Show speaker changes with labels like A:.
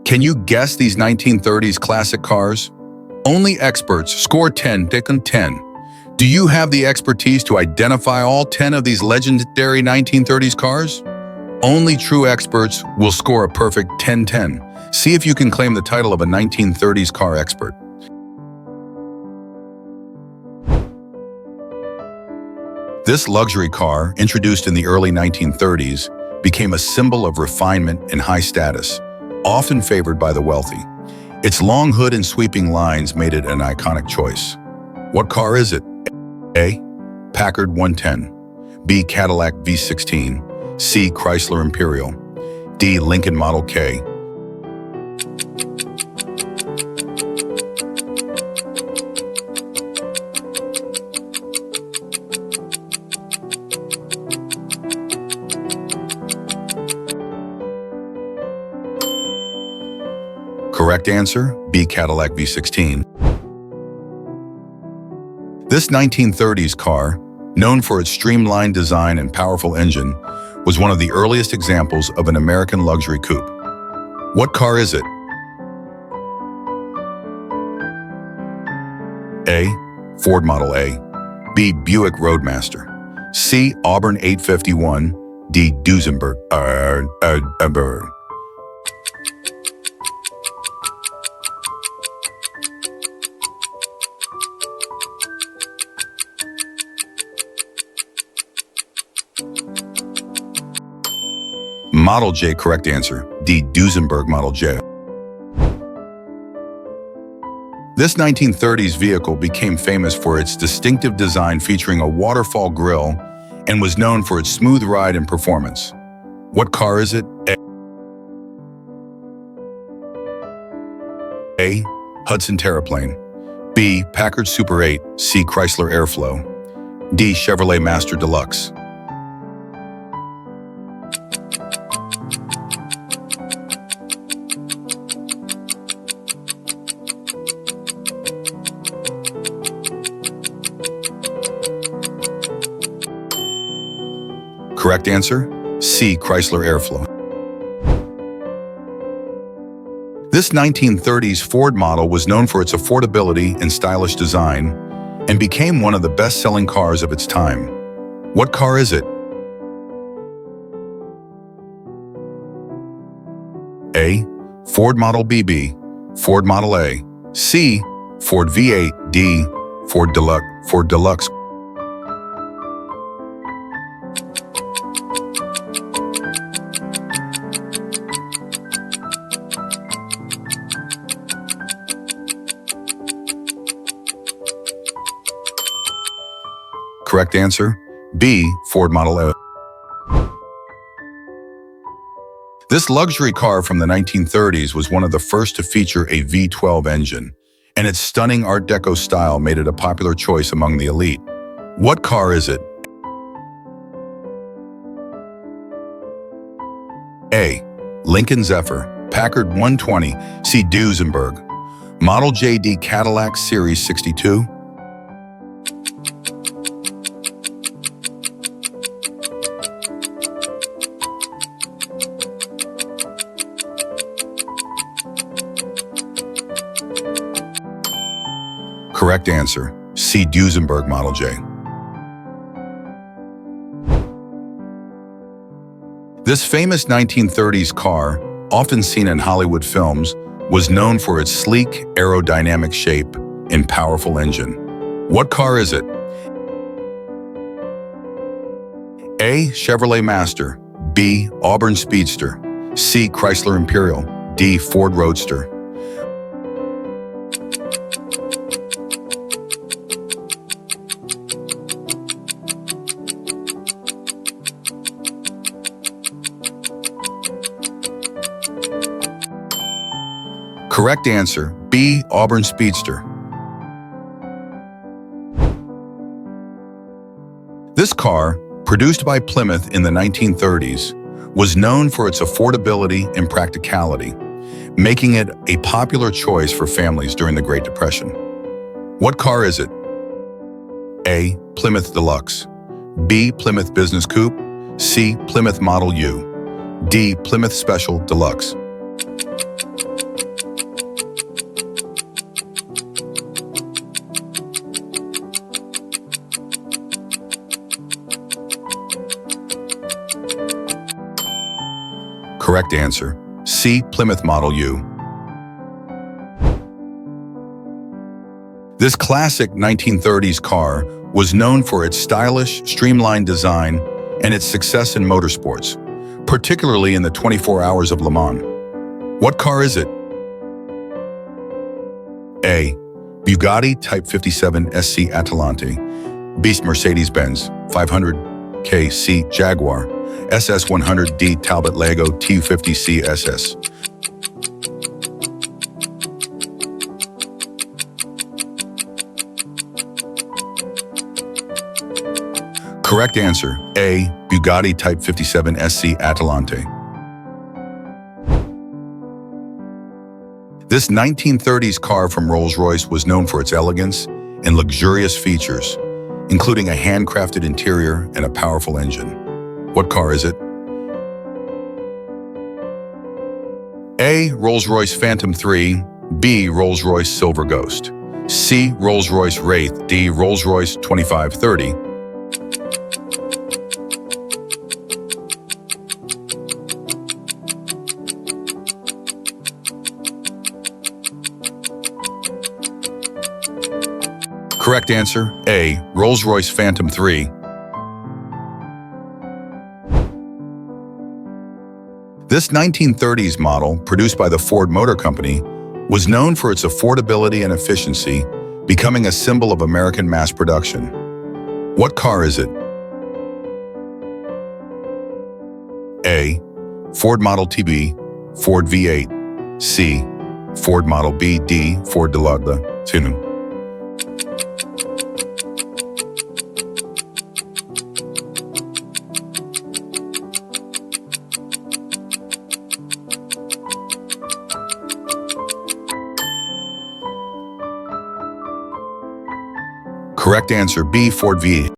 A: Can you guess these 1930s classic cars? Only experts score 10, take on 10. Do you have the expertise to identify all 10 of these legendary 1930s cars? Only true experts will score a perfect 10-10. See if you can claim the title of a 1930s car expert. This luxury car, introduced in the early 1930s, became a symbol of refinement and high status, often favored by the wealthy. Its long hood and sweeping lines made it an iconic choice. What car is it? A. Packard 110. B. Cadillac V16. C. Chrysler Imperial. D. Lincoln Model K. Correct answer, B. Cadillac V16. This 1930s car, known for its streamlined design and powerful engine, was one of the earliest examples of an American luxury coupe. What car is it? A. Ford Model A. B. Buick Roadmaster. C. Auburn 851. D. Duesenberg. Model J, correct answer. D. Duesenberg Model J. This 1930s vehicle became famous for its distinctive design featuring a waterfall grille and was known for its smooth ride and performance. What car is it? A. Hudson Terraplane. B. Packard Super 8. C. Chrysler Airflow. D. Chevrolet Master Deluxe. Correct answer, C. Chrysler Airflow. This 1930s Ford model was known for its affordability and stylish design and became one of the best-selling cars of its time. What car is it? A. Ford Model BB. Ford Model A. C. Ford V8. D. Ford Deluxe. Correct answer, B. Ford Model A. This luxury car from the 1930s was one of the first to feature a V12 engine, and its stunning Art Deco style made it a popular choice among the elite. What car is it? A. Lincoln Zephyr, Packard 120, C. Duesenberg, Model JD Cadillac Series 62. Correct answer, C. Duesenberg Model J. This famous 1930s car, often seen in Hollywood films, was known for its sleek, aerodynamic shape and powerful engine. What car is it? A. Chevrolet Master. B. Auburn Speedster. C. Chrysler Imperial. D. Ford Roadster. Correct answer, B. Auburn Speedster. This car, produced by Plymouth in the 1930s, was known for its affordability and practicality, making it a popular choice for families during the Great Depression. What car is it? A. Plymouth Deluxe. B. Plymouth Business Coupe. C. Plymouth Model U. D. Plymouth Special Deluxe. Correct answer. C. Plymouth Model U. This classic 1930s car was known for its stylish, streamlined design and its success in motorsports, particularly in the 24 Hours of Le Mans. What car is it? A. Bugatti Type 57 SC Atalante, B. Mercedes-Benz 500 C. Jaguar SS 100D Talbot Lego T50C SS. Correct answer, A. Bugatti Type 57 SC Atalante. This 1930s car from Rolls-Royce was known for its elegance and luxurious features, including a handcrafted interior and a powerful engine. What car is it? A. Rolls-Royce Phantom 3, B. Rolls-Royce Silver Ghost, C. Rolls-Royce Wraith, D. Rolls-Royce 2530. Correct answer, A. Rolls-Royce Phantom 3. This 1930s model, produced by the Ford Motor Company, was known for its affordability and efficiency, becoming a symbol of American mass production. What car is it? A. Ford Model TB, Ford V8, C. Ford Model B, D. Ford Deluxe, Tinu. Correct answer, B. Ford V8.